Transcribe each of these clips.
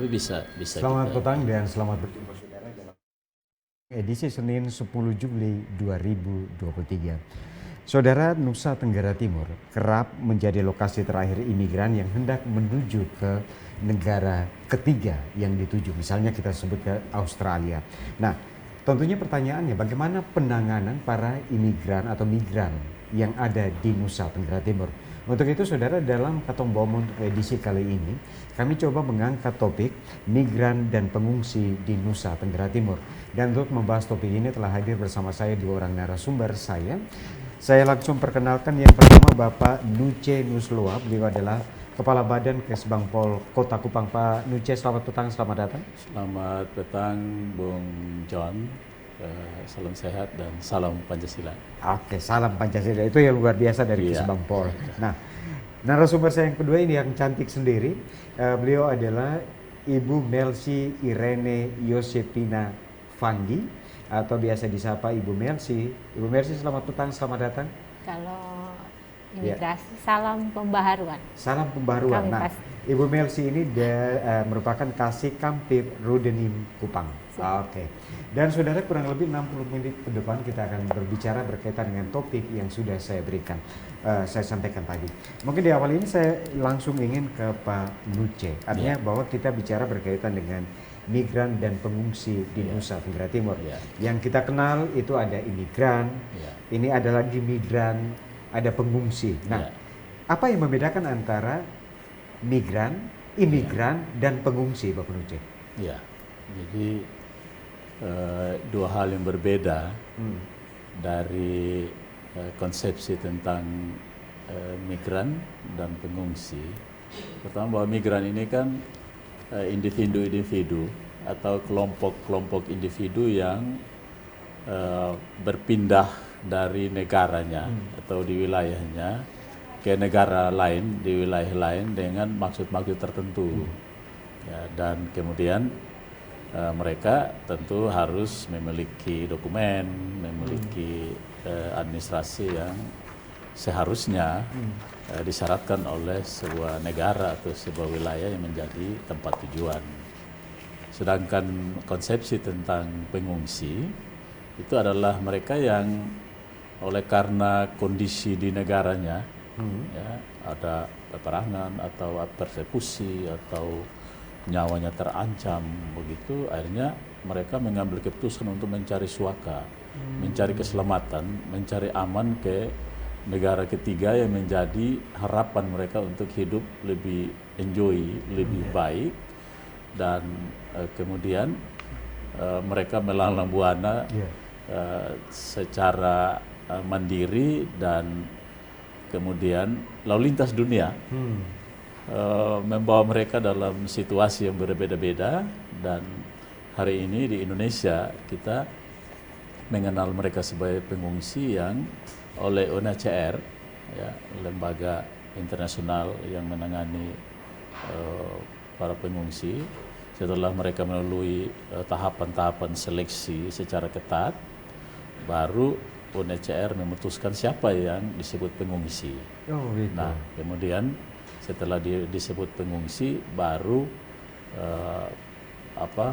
Tapi bisa Selamat kita. petang dan selamat berjumpa saudara dalam edisi Senin 10 Juli 2023. Saudara, Nusa Tenggara Timur kerap menjadi lokasi terakhir imigran yang hendak menuju ke negara ketiga yang dituju. Misalnya kita sebut ke Australia. Nah, tentunya pertanyaannya bagaimana penanganan para imigran atau migran yang ada di Nusa Tenggara Timur. Untuk itu saudara, dalam Katong Bomo untuk edisi kali ini kami coba mengangkat topik migran dan pengungsi di Nusa Tenggara Timur. Dan untuk membahas topik ini telah hadir bersama saya dua orang narasumber saya. Saya langsung perkenalkan yang pertama Bapak Nuce Nusloa. Beliau adalah Kepala Badan Kesbangpol Kota Kupang. Pak Nuce, selamat petang, selamat datang. Selamat petang Bung John. Salam sehat dan salam Pancasila. Oke, salam Pancasila. Itu yang luar biasa dari Kesbangpol. Nah, narasumber saya yang kedua ini yang cantik sendiri. Beliau adalah Ibu Melsi Irene Yosepina Fanggi atau biasa disapa Ibu Melsi. Ibu Melsi, selamat petang, selamat datang. Kalau imigrasi, salam pembaharuan. Salam pembaharuan. Nah, Ibu Melsi ini merupakan Kasih Kamtib Rudenim Kupang. Oke. Dan saudara, kurang lebih 60 menit ke depan kita akan berbicara berkaitan dengan topik yang sudah saya berikan, saya sampaikan tadi. Mungkin di awal ini saya langsung ingin ke Pak Nuce. Artinya bahwa kita bicara berkaitan dengan migran dan pengungsi di Nusa Tenggara Timur. Yang kita kenal itu ada imigran, ini ada lagi migran, ada pengungsi. Nah, apa yang membedakan antara migran, imigran, dan pengungsi, Bapak Nuce? Ya, jadi dua hal yang berbeda dari konsepsi tentang migran dan pengungsi. Pertama, bahwa migran ini kan individu-individu atau kelompok-kelompok individu yang berpindah dari negaranya atau di wilayahnya ke negara lain, di wilayah lain dengan maksud-maksud tertentu. Ya, dan kemudian mereka tentu harus memiliki dokumen, memiliki administrasi yang seharusnya disyaratkan oleh sebuah negara atau sebuah wilayah yang menjadi tempat tujuan. Sedangkan konsepsi tentang pengungsi itu adalah mereka yang oleh karena kondisi di negaranya, ya, ada peperangan atau persekusi atau nyawanya terancam begitu, akhirnya mereka mengambil keputusan untuk mencari suaka, mencari keselamatan, mencari aman ke negara ketiga yang menjadi harapan mereka untuk hidup lebih enjoy, lebih baik, dan kemudian mereka melalang buana secara mandiri dan kemudian lalu lintas dunia. Membawa mereka dalam situasi yang berbeda-beda, dan hari ini di Indonesia kita mengenal mereka sebagai pengungsi yang oleh UNHCR, ya, lembaga internasional yang menangani para pengungsi, setelah mereka melalui tahapan-tahapan seleksi secara ketat, baru UNHCR memutuskan siapa yang disebut pengungsi. Nah, kemudian setelah disebut pengungsi, baru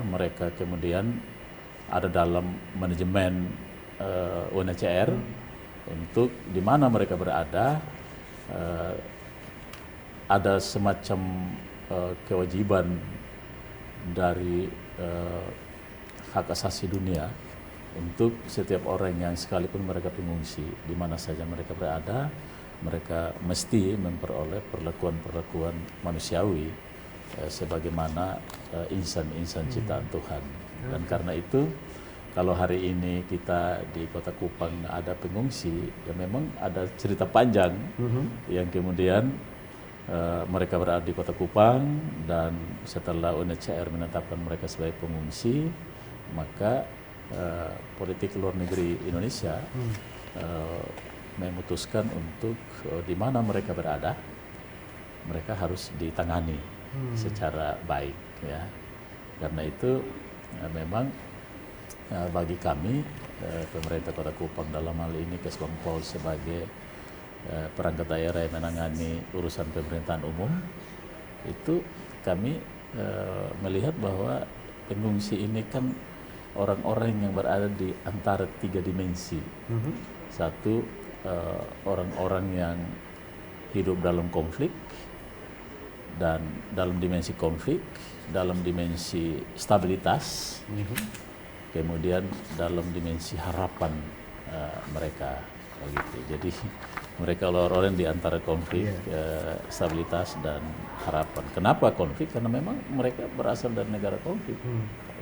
mereka kemudian ada dalam manajemen UNHCR untuk di mana mereka berada, ada semacam kewajiban dari hak asasi dunia untuk setiap orang yang sekalipun mereka pengungsi, di mana saja mereka berada, mereka mesti memperoleh perlakuan-perlakuan manusiawi sebagaimana insan-insan ciptaan Tuhan. Dan karena itu, kalau hari ini kita di Kota Kupang ada pengungsi, ya memang ada cerita panjang yang kemudian mereka berada di Kota Kupang, dan setelah UNHCR menetapkan mereka sebagai pengungsi, maka politik luar negeri Indonesia memutuskan untuk di mana mereka berada, mereka harus ditangani secara baik, ya. Karena itu memang bagi kami pemerintah Kota Kupang, dalam hal ini Kesbangpol sebagai perangkat daerah yang menangani urusan pemerintahan umum, itu kami melihat bahwa pengungsi ini kan orang-orang yang berada di antara 3 dimensi. Satu, orang-orang yang hidup dalam konflik, dan dalam dimensi konflik, dalam dimensi stabilitas, kemudian dalam dimensi harapan mereka, begitu. Jadi mereka orang-orang di antara konflik, stabilitas dan harapan. Kenapa konflik? Karena memang mereka berasal dari negara konflik,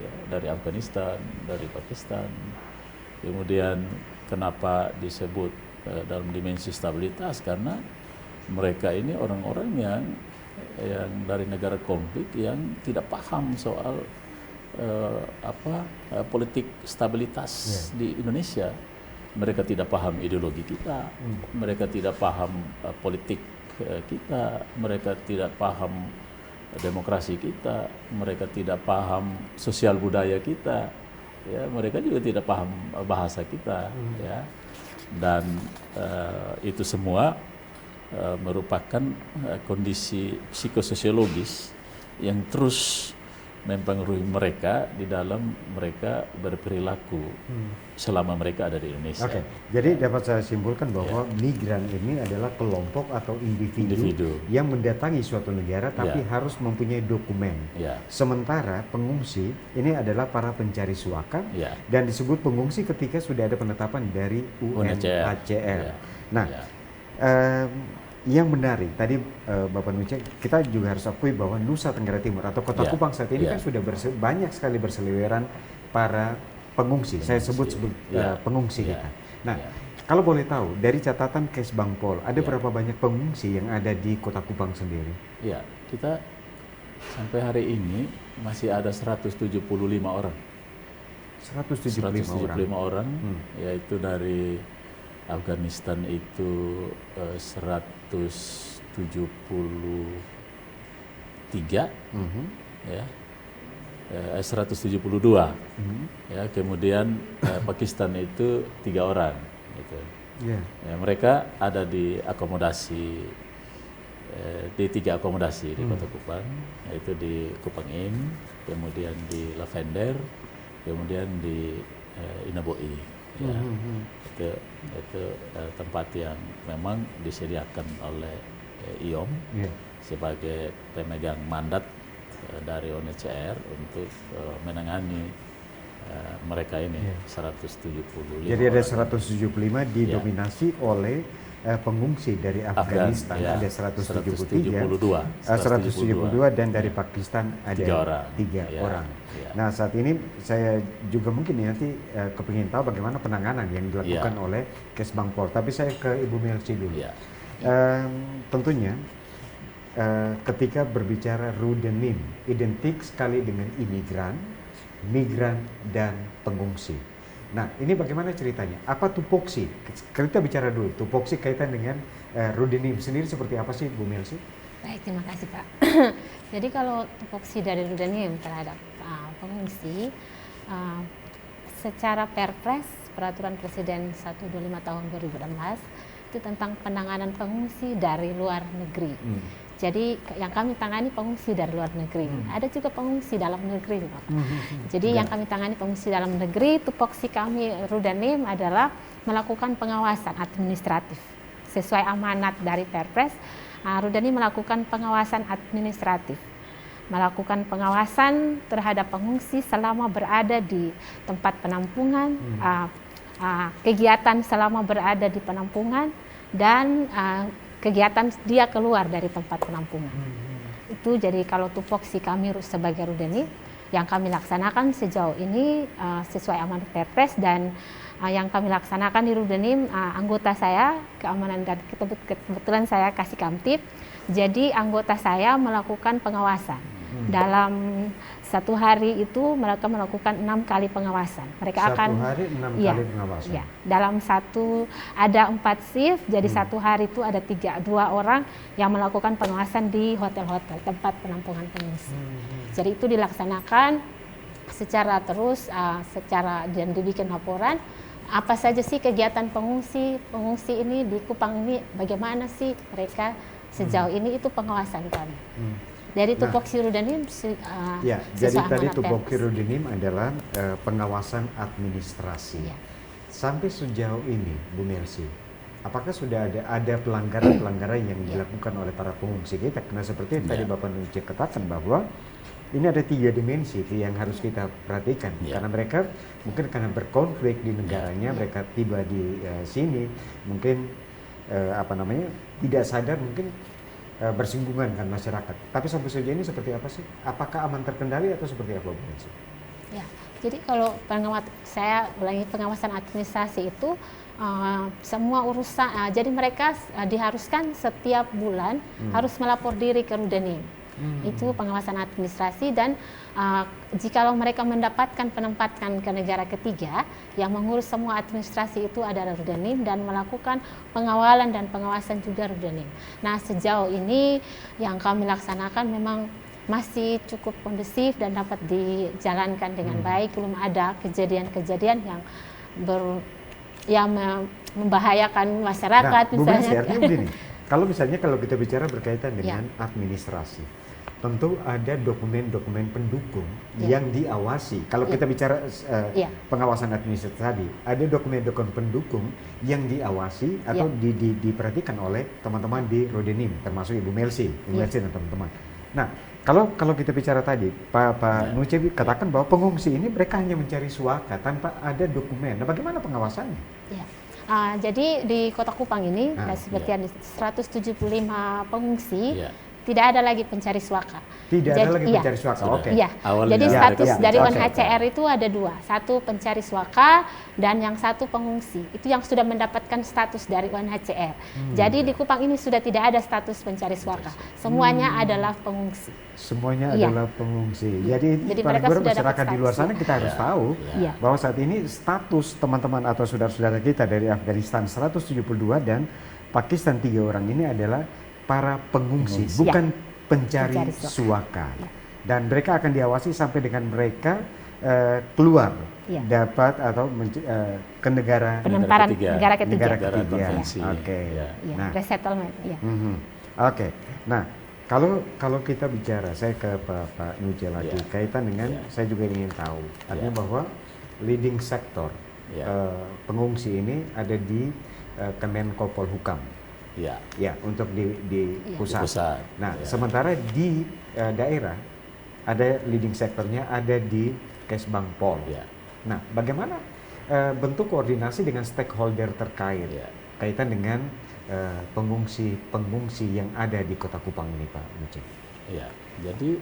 ya, dari Afghanistan, dari Pakistan. Kemudian kenapa disebut dalam dimensi stabilitas? Karena mereka ini orang-orang yang dari negara konflik yang tidak paham soal politik stabilitas di Indonesia. Mereka tidak paham ideologi kita, mereka tidak paham politik kita, mereka tidak paham demokrasi kita, mereka tidak paham sosial budaya kita, ya, mereka juga tidak paham bahasa kita, ya, dan itu semua merupakan kondisi psikososiologis yang terus mempengaruhi mereka di dalam mereka berperilaku selama mereka ada di Indonesia. Oke, jadi dapat saya simpulkan bahwa migran ini adalah kelompok atau individu yang mendatangi suatu negara tapi harus mempunyai dokumen. Sementara pengungsi ini adalah para pencari suaka dan disebut pengungsi ketika sudah ada penetapan dari UNHCR. Nah, yang menarik tadi Bapak Nuce, kita juga harus akui bahwa Nusa Tenggara Timur atau Kota Kupang saat ini kan sudah banyak sekali berseliweran para pengungsi. Saya sebut pengungsi kita. Nah, kalau boleh tahu dari catatan Kesbangpol, ada berapa banyak pengungsi yang ada di Kota Kupang sendiri? Ya, kita sampai hari ini masih ada 175 orang. 175 orang, yaitu dari Afghanistan itu 173, ya, 172, ya, kemudian Pakistan itu 3 orang, gitu. Ya, mereka ada di akomodasi di 3 akomodasi di Kota Kupang, yaitu di Kupang Inn, kemudian di Lavender, kemudian di Inaboi. Ya, itu tempat yang memang disediakan oleh IOM sebagai pemegang mandat dari UNHCR untuk menangani mereka ini 175. Jadi ada 175 didominasi oleh pengungsi dari Afghanistan, ada 172 dan dari Pakistan ada 3 orang. Nah, saat ini saya juga mungkin nanti kepingin tahu bagaimana penanganan yang dilakukan oleh Kesbangpol. Tapi saya ke Ibu Melsi dulu. Tentunya ketika berbicara Rudenim, identik sekali dengan imigran, migran, dan pengungsi. Nah, ini bagaimana ceritanya? Apa tupoksi? Kita bicara dulu, tupoksi kaitan dengan Rudenim sendiri seperti apa sih, Bu Melsi? Baik, terima kasih Pak. Jadi kalau tupoksi dari Rudenim terhadap pengungsi, secara Perpres, Peraturan Presiden 125 tahun 2016, itu tentang penanganan pengungsi dari luar negeri. Jadi yang kami tangani pengungsi dari luar negeri. Ada juga pengungsi dalam negeri, Pak. Jadi yang kami tangani pengungsi dalam negeri, tupoksi kami Rudenim adalah melakukan pengawasan administratif sesuai amanat dari Perpres. Rudenim melakukan pengawasan administratif, melakukan pengawasan terhadap pengungsi selama berada di tempat penampungan, kegiatan selama berada di penampungan, dan kegiatan dia keluar dari tempat penampungan. Itu jadi kalau tupoksi kami sebagai Rudenim yang kami laksanakan sejauh ini sesuai amanat Perpres, dan yang kami laksanakan di Rudenim, anggota saya keamanan dan kebetulan saya kasih kamtip, jadi anggota saya melakukan pengawasan. Dalam 1 hari itu mereka melakukan 6 kali pengawasan. Mereka 1 hari 6 kali pengawasan. Ya, dalam ada 4 shift, jadi 1 hari itu ada 2 orang yang melakukan pengawasan di hotel-hotel tempat penampungan pengungsi. Jadi itu dilaksanakan secara terus, dan dibikin laporan. Apa saja sih kegiatan pengungsi ini di Kupang ini, bagaimana sih mereka sejauh ini, itu pengawasan kami. Dari tupoksi Rudenim Ya, jadi sesuai tadi amanat tupoksi Perpres. Rudenim adalah pengawasan administrasi. Iya. Sampai sejauh ini, Bu Mercy, apakah sudah ada pelanggaran-pelanggaran yang dilakukan oleh para pengungsi kita? Karena seperti yang tadi Bapak Nuce katakan bahwa ini ada 3 dimensi yang harus kita perhatikan. Karena mereka mungkin karena berkonflik di negaranya, mereka tiba di sini, mungkin tidak sadar mungkin bersinggungan dengan masyarakat. Tapi sampai sejauh ini seperti apa sih? Apakah aman terkendali atau seperti apa, Bu Mercy? Ya, jadi kalau pengawasan administrasi itu semua urusan, jadi mereka diharuskan setiap bulan harus melapor diri ke Rudenim. Itu pengawasan administrasi, dan jikalau mereka mendapatkan penempatan ke negara ketiga yang mengurus semua administrasi itu adalah Rudenim, dan melakukan pengawalan dan pengawasan juga Rudenim. Nah, sejauh ini yang kami laksanakan memang masih cukup kondusif dan dapat dijalankan dengan baik. Belum ada kejadian-kejadian yang membahayakan masyarakat. Nah, Bu Mercy, artinya begini, kalau kita bicara berkaitan dengan administrasi, tentu ada dokumen-dokumen pendukung yang diawasi. Kalau kita bicara pengawasan administrasi tadi, ada dokumen-dokumen pendukung yang diawasi atau diperhatikan oleh teman-teman di Rudenim, termasuk Ibu Mercy dan teman-teman. Nah, kalau kita bicara tadi, Pak Nuce katakan bahwa pengungsi ini mereka hanya mencari suaka tanpa ada dokumen. Nah, bagaimana pengawasannya? Ya. Jadi di Kota Kupang ini, seperti ada 175 pengungsi, tidak ada lagi pencari suaka. Tidak ada lagi pencari suaka, oke. Iya. Jadi status dari UNHCR itu ada 2, satu pencari suaka dan yang satu pengungsi. Itu yang sudah mendapatkan status dari UNHCR. Jadi di Kupang ini sudah tidak ada status pencari suaka. Semuanya adalah pengungsi. Semuanya adalah pengungsi. Jadi para masyarakat di luar sana kita harus tahu bahwa saat ini status teman-teman atau saudara-saudara kita dari Afghanistan 172 dan Pakistan 3 orang ini adalah para pengungsi, bukan pencari suaka. Dan mereka akan diawasi sampai dengan mereka keluar dapat atau ke negara ketiga. Oke. Nah, resettlement. Oke. Nah, kalau kita bicara, saya ke Pak Nuce lagi kaitan dengan saya juga ingin tahu, artinya bahwa leading sector pengungsi ini ada di Kemenko Polhukam. Ya, untuk di pusat. Nah, sementara di daerah ada leading sektornya ada di Kesbangpol. Nah, bagaimana bentuk koordinasi dengan stakeholder terkait kaitan dengan pengungsi yang ada di Kota Kupang ini, Pak Nuce? Ya, jadi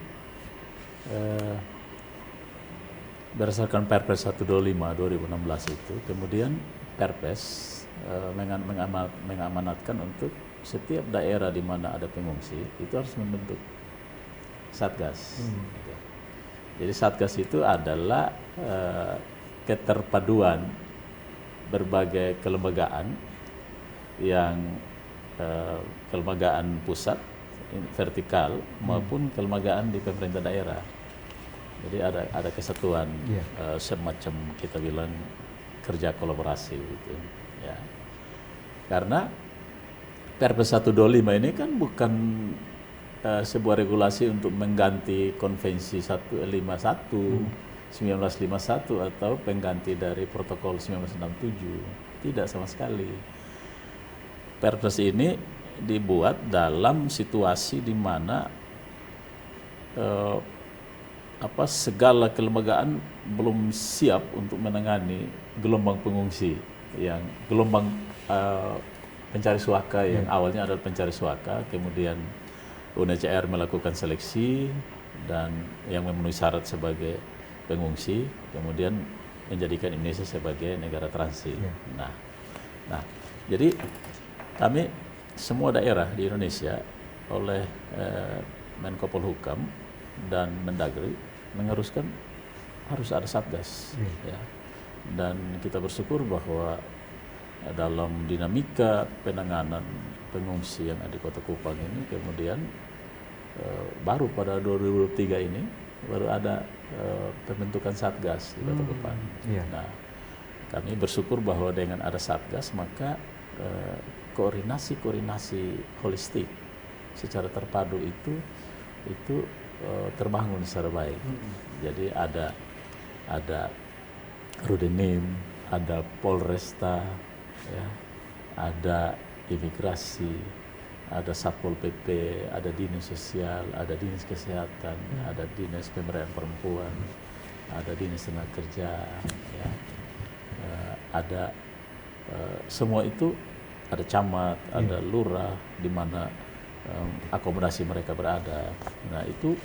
berdasarkan Perpres 125 2016 itu, kemudian Perpres mengamanatkan untuk setiap daerah di mana ada pengungsi itu harus membentuk satgas. Jadi satgas itu adalah keterpaduan berbagai kelembagaan yang kelembagaan pusat vertikal maupun kelembagaan di pemerintah daerah. Jadi ada kesatuan semacam kita bilang kerja kolaborasi gitu. Ya. Karena Perpres 125 ini kan bukan sebuah regulasi untuk mengganti Konvensi 1951 atau pengganti dari Protokol 1967. Tidak sama sekali. Perpres ini dibuat dalam situasi di mana segala kelembagaan belum siap untuk menangani gelombang pengungsi, yang gelombang pencari suaka yang awalnya adalah pencari suaka, kemudian UNHCR melakukan seleksi dan yang memenuhi syarat sebagai pengungsi, kemudian menjadikan Indonesia sebagai negara transit. Nah, jadi kami semua daerah di Indonesia oleh Menko Polhukam dan Mendagri mengharuskan harus ada satgas. Ya. Dan kita bersyukur bahwa dalam dinamika penanganan pengungsi yang ada di Kota Kupang ini, kemudian baru pada 2023 ini baru ada pembentukan satgas di Kota Kupang. Nah, kami bersyukur bahwa dengan ada satgas maka koordinasi holistik secara terpadu itu itu terbangun secara baik. Jadi ada Rudenim, ada Polresta, ya, ada imigrasi, ada Satpol PP, ada dinas sosial, ada dinas kesehatan, ada dinas pemberdayaan perempuan, ada dinas tenaga kerja, ya, ada semua itu, ada camat, ada lurah di mana akomodasi mereka berada. Nah itu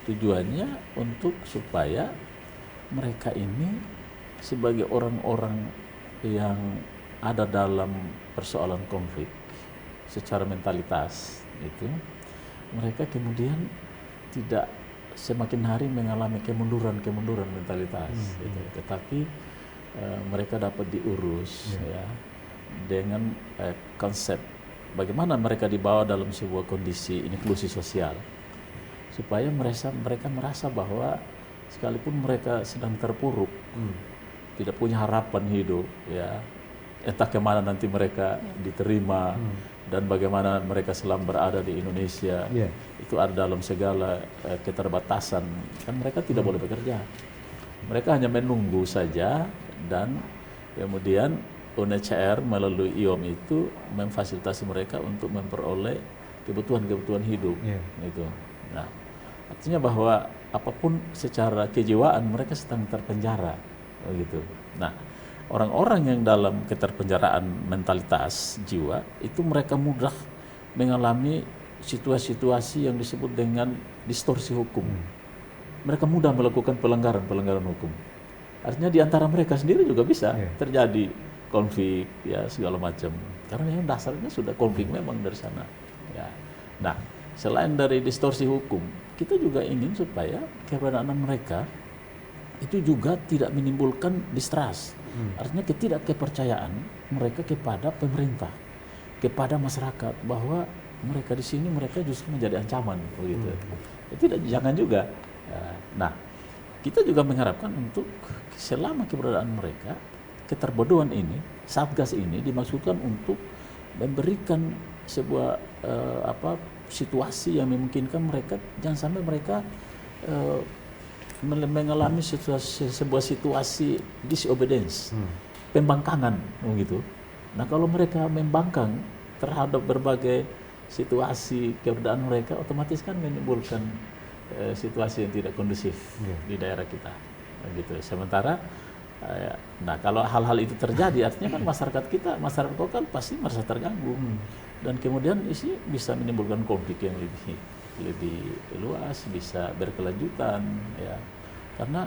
tujuannya untuk supaya mereka ini sebagai orang-orang yang ada dalam persoalan konflik secara mentalitas itu, mereka kemudian tidak semakin hari mengalami kemunduran mentalitas, gitu. Tetapi mereka dapat diurus ya dengan konsep bagaimana mereka dibawa dalam sebuah kondisi inklusi sosial, supaya mereka merasa bahwa sekalipun mereka sedang terpuruk, tidak punya harapan hidup, ya, entah kemana nanti mereka diterima, dan bagaimana mereka selama berada di Indonesia, itu ada dalam segala keterbatasan, kan mereka tidak boleh bekerja, mereka hanya menunggu saja, dan kemudian UNHCR melalui IOM itu memfasilitasi mereka untuk memperoleh kebutuhan hidup, gitu. Nah, artinya bahwa apapun secara kejiwaan mereka sedang terpenjara, gitu. Nah, orang-orang yang dalam keterpenjaraan mentalitas jiwa itu mereka mudah mengalami situasi-situasi yang disebut dengan distorsi hukum. Mereka mudah melakukan pelanggaran hukum. Artinya di antara mereka sendiri juga bisa terjadi konflik, ya, segala macam. Karena memang dasarnya sudah konflik memang dari sana. Ya. Nah, selain dari distorsi hukum, kita juga ingin supaya keberadaan mereka itu juga tidak menimbulkan distrust. Artinya ketidakkepercayaan mereka kepada pemerintah, kepada masyarakat, bahwa mereka di sini mereka justru menjadi ancaman, begitu. Jangan juga. Nah, kita juga mengharapkan untuk selama keberadaan mereka, keterbodohan ini, Satgas ini dimaksudkan untuk memberikan sebuah situasi yang memungkinkan mereka, jangan sampai mereka mengalami sebuah situasi disobedience, pembangkangan, begitu. Nah, kalau mereka membangkang terhadap berbagai situasi keberadaan mereka, otomatis kan menimbulkan situasi yang tidak kondusif di daerah kita, gitu. Sementara, nah kalau hal-hal itu terjadi, artinya kan masyarakat lokal pasti merasa terganggu, dan kemudian ini bisa menimbulkan konflik yang lebih luas, bisa berkelanjutan, ya, karena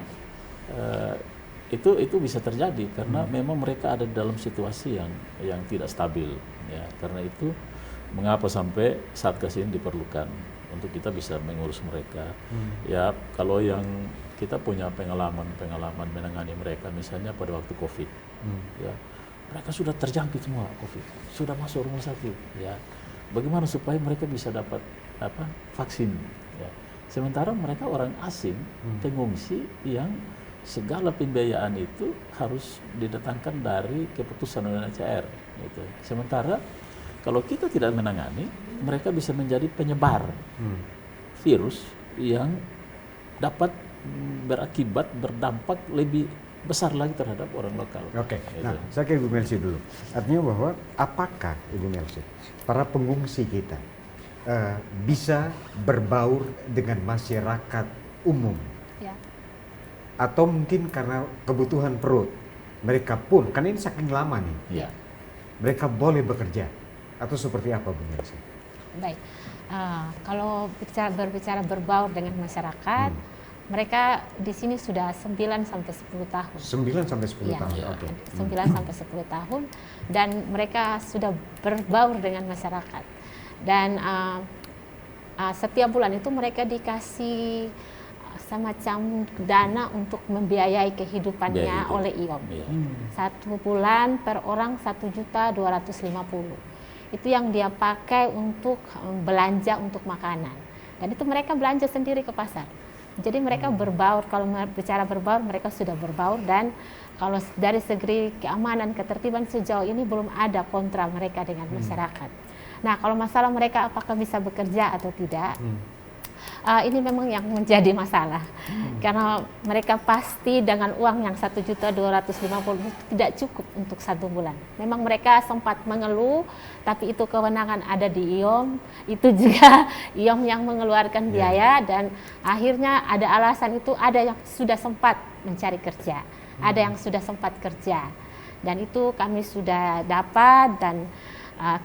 itu bisa terjadi karena memang mereka ada dalam situasi yang tidak stabil, ya. Karena itu mengapa sampai Satgas ini diperlukan untuk kita bisa mengurus mereka. Ya, kalau yang kita punya pengalaman menangani mereka, misalnya pada waktu COVID, ya, mereka sudah terjangkit semua COVID, sudah masuk rumah sakit, ya. Bagaimana supaya mereka bisa dapat vaksin, ya. Sementara mereka orang asing, pengungsi yang segala pembiayaan itu harus didatangkan dari keputusan UNHCR, gitu. Sementara kalau kita tidak menangani, mereka bisa menjadi penyebar virus yang dapat berdampak lebih besar lagi terhadap orang lokal. Oke. Nah, saya ke Ibu Melsi dulu. Artinya bahwa apakah Ibu Melsi, para pengungsi kita bisa berbaur dengan masyarakat umum? Ya. Atau mungkin karena kebutuhan perut, mereka pun, kan ini saking lama nih, ya, mereka boleh bekerja, atau seperti apa Bu Melsi? Baik, kalau berbicara berbaur dengan masyarakat, mereka di sini sudah 9 sampai 10 tahun. 9 sampai 10 ya, tahun, oke. 9 sampai 10 tahun, dan mereka sudah berbaur dengan masyarakat. Dan setiap bulan itu mereka dikasih semacam dana untuk membiayai kehidupannya oleh IOM. Satu bulan per orang 1.250.000. Itu yang dia pakai untuk belanja untuk makanan. Dan itu mereka belanja sendiri ke pasar. Jadi mereka berbaur, kalau bicara berbaur, mereka sudah berbaur, dan kalau dari segi keamanan, ketertiban sejauh ini belum ada kontra mereka dengan masyarakat. Nah, kalau masalah mereka apakah bisa bekerja atau tidak, ini memang yang menjadi masalah. Karena mereka pasti dengan uang yang 1.250.000 tidak cukup untuk 1 bulan. Memang mereka sempat mengeluh, tapi itu kewenangan ada di IOM. Itu juga IOM yang mengeluarkan biaya, dan akhirnya ada alasan itu, ada yang sudah sempat mencari kerja, ada yang sudah sempat kerja. Dan itu kami sudah dapat, dan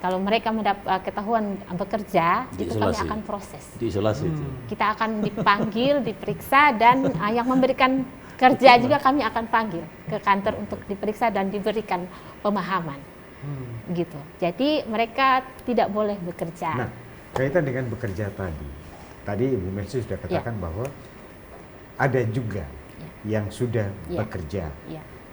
kalau mereka ketahuan bekerja, itu kami akan proses. Diisolasi itu. Kita akan dipanggil, diperiksa, dan yang memberikan kerja juga kami akan panggil ke kantor untuk diperiksa dan diberikan pemahaman. Gitu. Jadi mereka tidak boleh bekerja. Nah, kaitan dengan bekerja tadi Ibu Mercy sudah katakan bahwa ada juga yang sudah bekerja.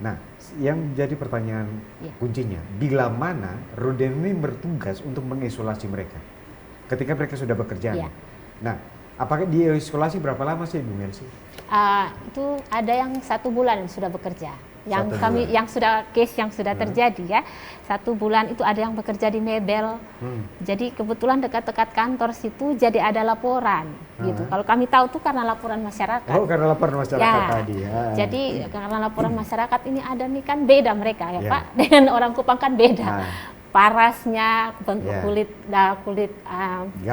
Nah, yang jadi pertanyaan kuncinya, bila mana Roden ini bertugas untuk mengisolasi mereka ketika mereka sudah bekerja? Nah, apakah diisolasi berapa lama sih Ibu Mercy? Itu ada yang 1 bulan sudah bekerja. Yang sudah case yang sudah terjadi ya, 1 bulan itu ada yang bekerja di Mebel. Jadi kebetulan dekat-dekat kantor situ, jadi ada laporan gitu. Kalau kami tahu tuh karena laporan masyarakat. Oh, karena laporan masyarakat tadi ya. Jadi karena laporan masyarakat ini ada nih, kan beda mereka ya Pak, dengan orang Kupang kan beda. Parasnya,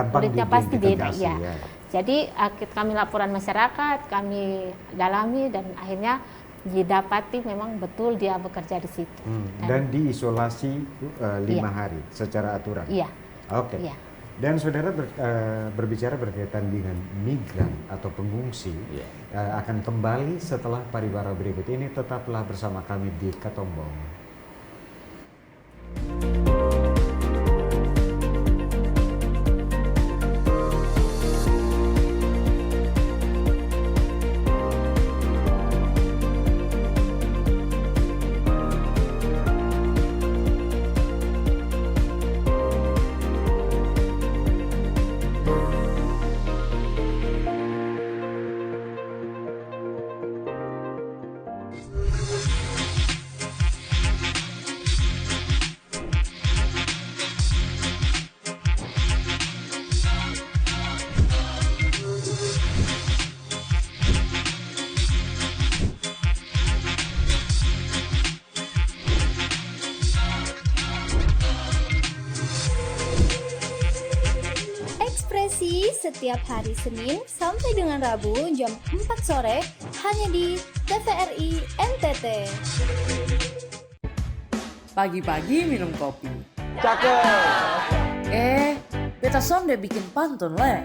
kulitnya pasti beda ya. Jadi kami laporan masyarakat, kami dalami, dan akhirnya didapati memang betul dia bekerja di situ. Dan diisolasi 5 hari secara aturan. Iya. Oke. Iya. Dan saudara berbicara berkaitan dengan migran atau pengungsi, akan kembali setelah pariwara berikut ini. Tetaplah bersama kami di Katombong. Setiap hari Senin sampai dengan Rabu jam 4 sore hanya di TVRI NTT. Pagi-pagi minum kopi. Cakep. Beta sonde bikin pantun le.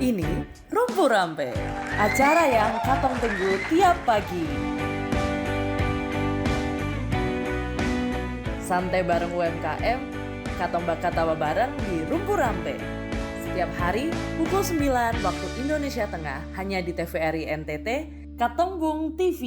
Ini Rumpu Rampe, acara yang katong tunggu tiap pagi. Santai bareng UMKM, katong bakal bareng di Rumpu Rampe. Setiap hari pukul 9 waktu Indonesia Tengah hanya di TVRI NTT, Katombong TV.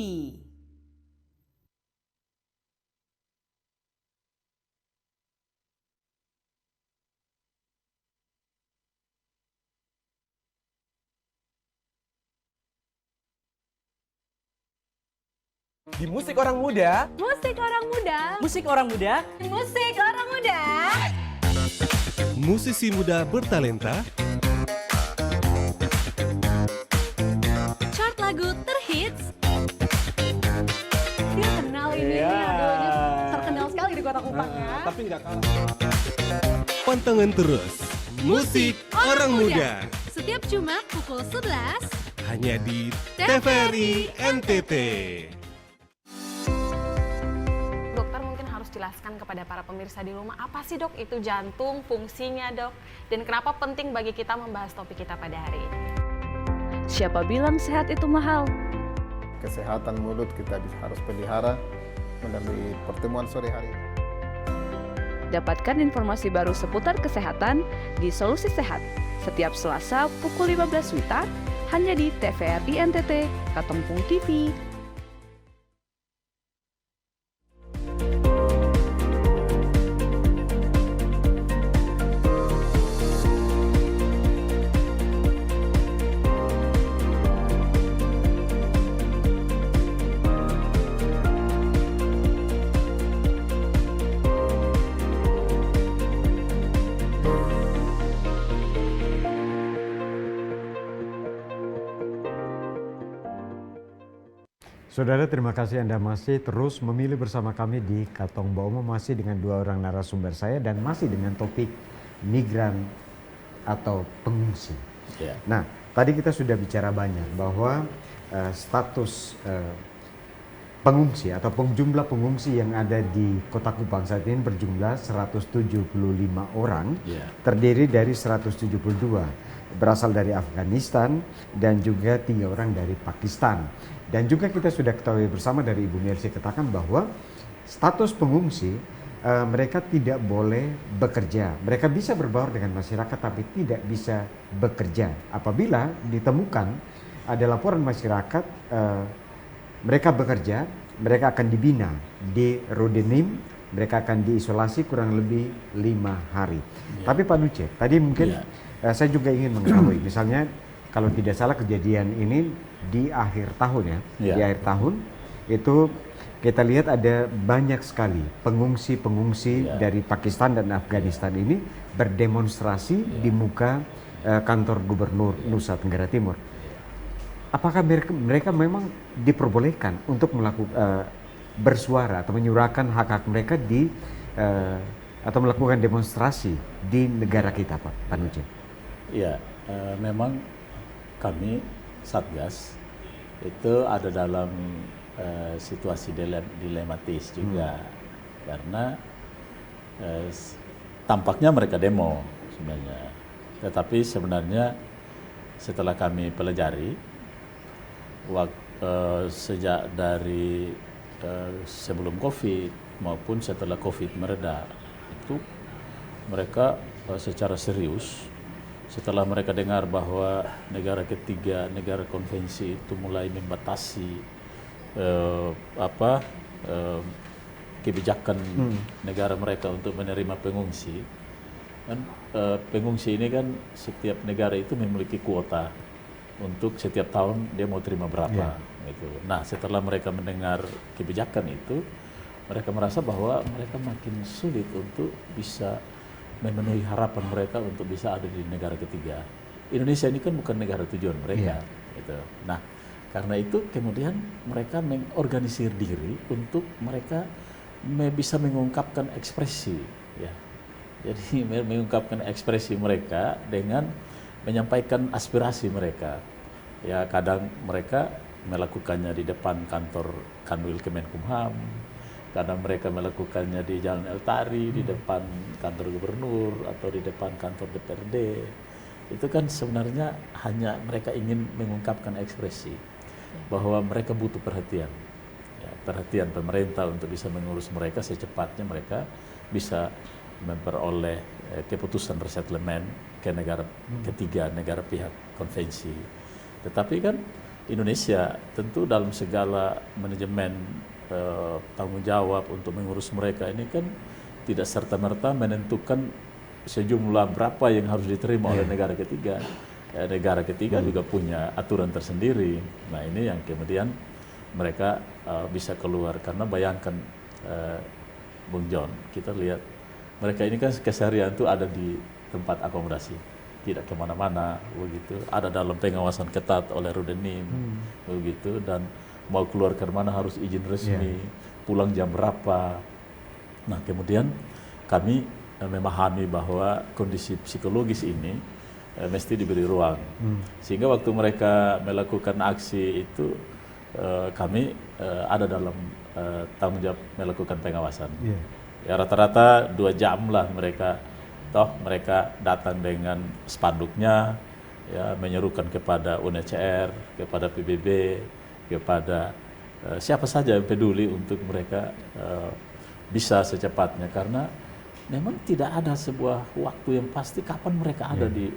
Di Musik Orang Muda. Musik orang muda. Musik orang muda. Musik orang muda. Musisi muda bertalenta, Chart lagu terhits. Dia kenal ini, terkenal sekali di Kota Kupang ya. Tapi nggak kalah. pantengin terus Musik Orang Muda Setiap Jumat pukul 11 hanya di TVRI NTT. Jelaskan kepada para pemirsa di rumah, apa sih dok itu jantung, fungsinya dok, dan kenapa penting bagi kita membahas topik kita pada hari ini. Siapa bilang sehat itu mahal? Kesehatan mulut kita harus pelihara melalui pertemuan sore hari. Dapatkan informasi baru seputar kesehatan di Solusi Sehat setiap Selasa pukul 15 WITA hanya di TVRI NTT, Katombong TV. Saudara, terima kasih Anda masih terus memilih bersama kami di Katong Baumo, masih dengan 2 orang narasumber saya dan masih dengan topik migran atau pengungsi. Ya. Nah, tadi kita sudah bicara banyak bahwa status pengungsi atau jumlah pengungsi yang ada di Kota Kupang saat ini berjumlah 175 orang, terdiri dari 172 berasal dari Afghanistan dan juga 3 orang dari Pakistan. Dan juga kita sudah ketahui bersama dari Ibu Mercy katakan bahwa status pengungsi mereka tidak boleh bekerja. Mereka bisa berbaur dengan masyarakat tapi tidak bisa bekerja. Apabila ditemukan ada laporan masyarakat mereka bekerja, mereka akan dibina di Rodenim, mereka akan diisolasi kurang lebih 5 hari. Tapi Pak Nuce, tadi mungkin saya juga ingin mengetahui, misalnya kalau tidak salah kejadian ini di akhir tahun ya, di akhir tahun itu kita lihat ada banyak sekali pengungsi-pengungsi dari Pakistan dan Afghanistan ini berdemonstrasi di muka kantor Gubernur Nusa Tenggara Timur. Apakah mereka memang diperbolehkan untuk melakukan bersuara atau menyuarakan hak-hak mereka di atau melakukan demonstrasi di negara kita, Pak Nuce? Ya, memang kami Satgas itu ada dalam situasi dilematis juga karena tampaknya mereka demo sebenarnya, tetapi sebenarnya setelah kami pelajari sejak dari sebelum COVID maupun setelah COVID mereda itu mereka secara serius setelah mereka dengar bahwa negara ketiga, negara konvensi itu mulai membatasi kebijakan negara mereka untuk menerima pengungsi. Dan pengungsi ini kan setiap negara itu memiliki kuota untuk setiap tahun dia mau terima berapa gitu. Nah, setelah mereka mendengar kebijakan itu, mereka merasa bahwa mereka makin sulit untuk bisa memenuhi harapan mereka untuk bisa ada di negara ketiga. Indonesia ini kan bukan negara tujuan mereka gitu. Nah, karena itu kemudian mereka mengorganisir diri untuk mereka bisa mengungkapkan ekspresi ya. Jadi mengungkapkan ekspresi mereka dengan menyampaikan aspirasi mereka. Ya, kadang mereka melakukannya di depan kantor Kanwil Kemenkumham, kadang mereka melakukannya di Jalan El Tari, di depan kantor gubernur atau di depan kantor DPRD. Itu kan sebenarnya hanya mereka ingin mengungkapkan ekspresi bahwa mereka butuh perhatian. Ya, perhatian pemerintah untuk bisa mengurus mereka secepatnya mereka bisa memperoleh keputusan resettlement ke negara ketiga, negara pihak konvensi. Tetapi kan Indonesia tentu dalam segala manajemen tanggung jawab untuk mengurus mereka ini kan tidak serta-merta menentukan sejumlah berapa yang harus diterima oleh negara ketiga. Negara ketiga juga punya aturan tersendiri. Nah, ini yang kemudian mereka bisa keluar karena bayangkan Bung John, kita lihat mereka ini kan keseharian itu ada di tempat akomodasi, tidak kemana-mana begitu, ada dalam pengawasan ketat oleh Rodenim begitu, dan mau keluar ke mana harus izin resmi, pulang jam berapa. Nah, kemudian kami memahami bahwa kondisi psikologis ini mesti diberi ruang, sehingga waktu mereka melakukan aksi itu kami ada dalam tanggung jawab melakukan pengawasan. Ya, rata-rata 2 jam lah mereka datang dengan spanduknya, ya, menyerukan kepada UNHCR, kepada PBB, kepada siapa saja yang peduli untuk mereka bisa secepatnya, karena memang tidak ada sebuah waktu yang pasti kapan mereka ada di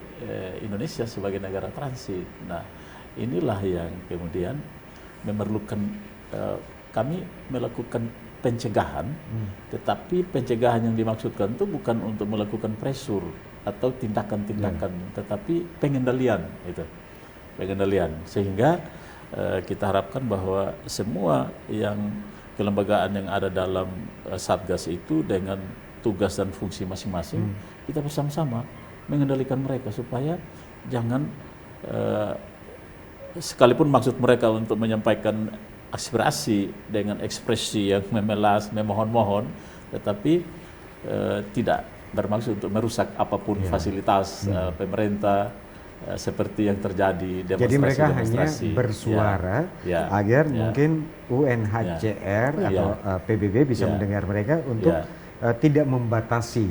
Indonesia sebagai negara transit. Nah, inilah yang kemudian memerlukan kami melakukan pencegahan, tetapi pencegahan yang dimaksudkan itu bukan untuk melakukan pressure atau tindakan-tindakan, tetapi pengendalian itu, pengendalian, sehingga kita harapkan bahwa semua yang kelembagaan yang ada dalam Satgas itu dengan tugas dan fungsi masing-masing, kita bersama-sama mengendalikan mereka supaya jangan sekalipun maksud mereka untuk menyampaikan aspirasi dengan ekspresi yang memelas, memohon-mohon, tetapi tidak bermaksud untuk merusak apapun fasilitas pemerintah seperti yang terjadi demonstrasi. Jadi mereka hanya bersuara agar mungkin UNHCR atau PBB bisa mendengar mereka untuk tidak membatasi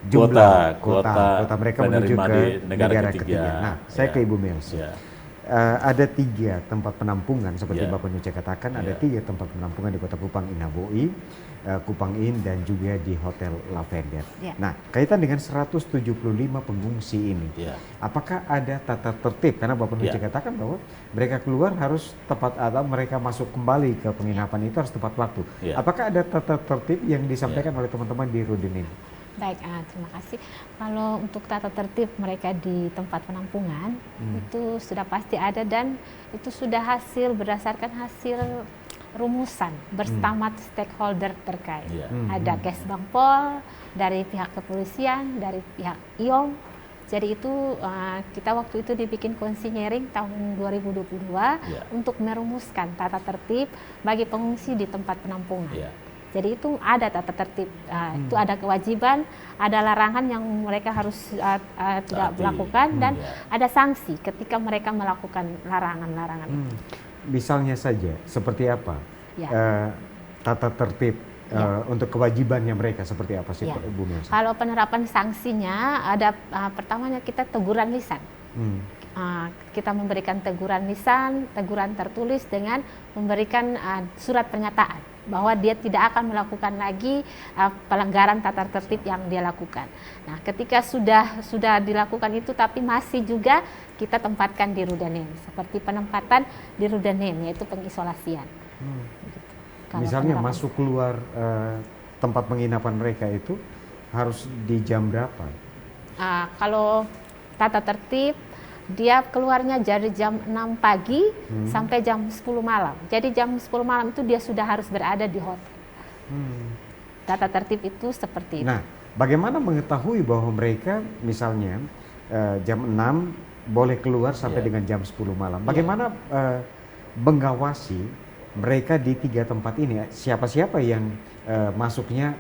jumlah kuota mereka menuju ke negara ketiga. Nah, saya ke Ibu Melsi. Ada 3 tempat penampungan seperti Bapak Nuce katakan, ada 3 tempat penampungan di Kota Kupang, Inaboi, Kupang Inn, dan juga di Hotel Lavender. Nah, kaitan dengan 175 pengungsi ini, apakah ada tata tertib? Karena Bapak Nuce katakan bahwa mereka keluar harus tepat, atau mereka masuk kembali ke penginapan itu harus tepat waktu. Apakah ada tata tertib yang disampaikan oleh teman-teman di Rudin ini? Baik, terima kasih. Kalau untuk tata tertib mereka di tempat penampungan itu sudah pasti ada, dan itu sudah berdasarkan hasil rumusan bersama stakeholder terkait. Ada Kesbangpol, dari pihak kepolisian, dari pihak IOM. Jadi itu kita waktu itu dibikin konsinyering tahun 2022 untuk merumuskan tata tertib bagi pengungsi di tempat penampungan. Jadi itu ada tata tertib, itu ada kewajiban, ada larangan yang mereka harus tidak melakukan, dan ada sanksi ketika mereka melakukan larangan-larangan itu. Misalnya saja, seperti apa tata tertib untuk kewajibannya mereka, seperti apa sih Bu Melsi? Kalau penerapan sanksinya ada pertamanya kita teguran lisan. Kita memberikan teguran lisan, teguran tertulis dengan memberikan surat pernyataan bahwa dia tidak akan melakukan lagi pelanggaran tata tertib yang dia lakukan. Nah, ketika sudah dilakukan itu tapi masih juga kita tempatkan di Rudanen, seperti penempatan di Rudanen, yaitu pengisolasian. Gitu. Misalnya masuk keluar tempat penginapan mereka itu harus di jam berapa? Kalau tata tertib dia keluarnya dari jam 6 pagi sampai jam 10 malam. Jadi jam 10 malam itu dia sudah harus berada di hotel. Tata tertib itu seperti itu. Nah, bagaimana mengetahui bahwa mereka misalnya jam 6 boleh keluar sampai dengan jam 10 malam? Bagaimana mengawasi mereka di 3 tempat ini? Siapa-siapa yang masuknya